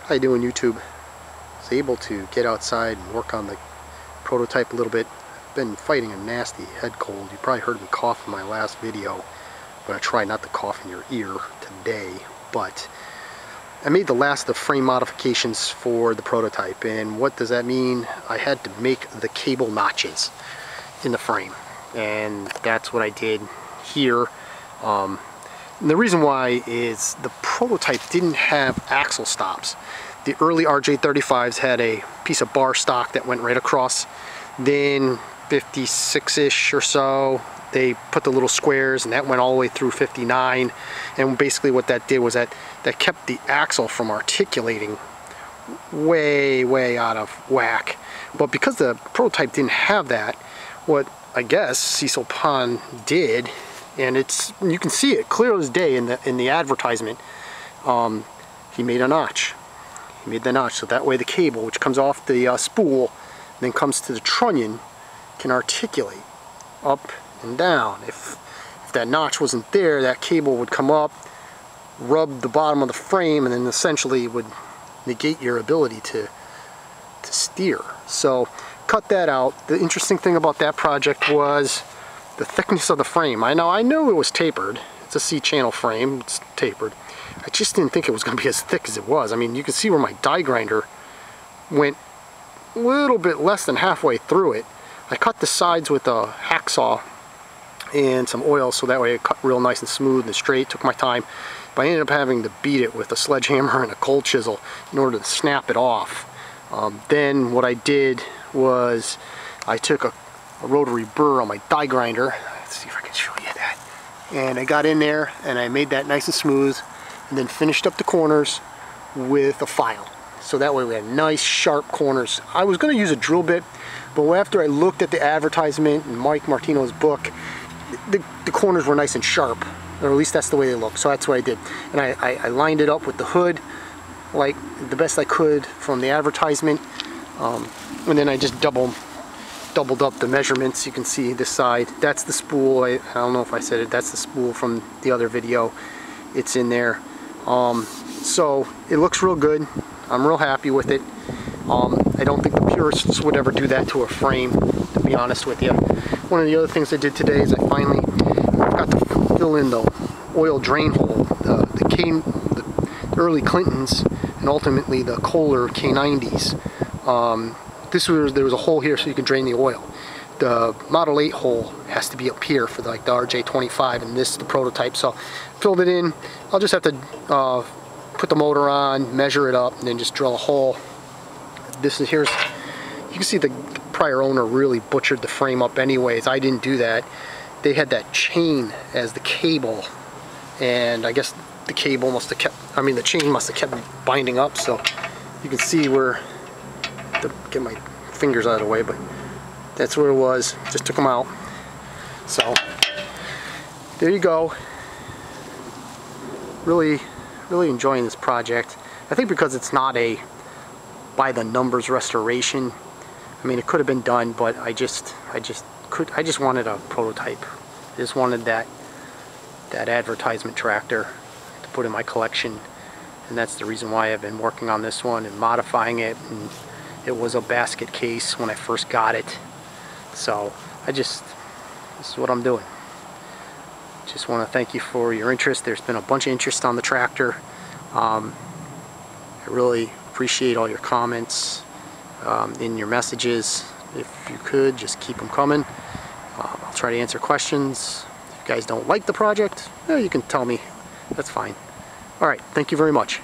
How you doing, YouTube? I was able to get outside and work on the prototype a little bit. I've been fighting a nasty head cold. You probably heard me cough in my last video. I'm going to try not to cough in your ear today. But I made the last of the frame modifications for the prototype. And what does that mean? I had to make the cable notches in the frame. And that's what I did here. And the reason why is the prototype didn't have axle stops. The early RJ35s had a piece of bar stock that went right across. Then 56-ish or so, they put the little squares, and that went all the way through 59. And basically what that did was that kept the axle from articulating way out of whack. But because the prototype didn't have that, what I guess Cecil Pond did, and you can see it clear as day in the advertisement, he made a notch. He made the notch so that way the cable, which comes off the spool, then comes to the trunnion, can articulate up and down. If that notch wasn't there, that cable would come up, rub the bottom of the frame, and then essentially would negate your ability to steer. So cut that out. The interesting thing about that project was the thickness of the frame. I knew it was tapered. It's a C-channel frame. It's tapered. I just didn't think it was going to be as thick as it was. I mean, you can see where my die grinder went a little bit less than halfway through it. I cut the sides with a hacksaw and some oil so that way it cut real nice and smooth and straight. Took my time. But I ended up having to beat it with a sledgehammer and a cold chisel in order to snap it off. Then what I did was I took a rotary burr on my die grinder. Let's see if I can show you that. And I got in there and I made that nice and smooth, and then finished up the corners with a file. So that way we had nice sharp corners. I was going to use a drill bit, but after I looked at the advertisement and Mike Martino's book, the corners were nice and sharp, or at least that's the way they look. So that's what I did. And I lined it up with the hood like the best I could from the advertisement, and then I just doubled up the measurements. You can see this side, that's the spool. I don't know if I said it, that's the spool from the other video. It's in there. So it looks real good. I'm real happy with it. I don't think the purists would ever do that to a frame, to be honest with you. One of the other things I did today is I got to fill in the oil drain hole. The early Clintons and ultimately the Kohler K90s. There was a hole here so you can drain the oil. The Model 8 hole has to be up here for like the RJ25, and this is the prototype. So filled it in. I'll just have to put the motor on, measure it up, and then just drill a hole. You can see the prior owner really butchered the frame up anyways. I didn't do that. They had that chain as the cable, and I guess the cable must have kept, the chain must have kept binding up. So you can see where, to get my fingers out of the way, but that's where it was. Just took them out. So there you go. Really enjoying this project. I think because it's not a by the numbers restoration. It could have been done, but I just wanted a prototype. I just wanted that advertisement tractor to put in my collection, and that's the reason why I've been working on this one and modifying it. And it was a basket case when I first got it, so this is what I'm doing. Just want to thank you for your interest. There's been a bunch of interest on the tractor. I really appreciate all your comments in your messages. If you could, just keep them coming. I'll try to answer questions. If you guys don't like the project, you can tell me. That's fine. Alright, thank you very much.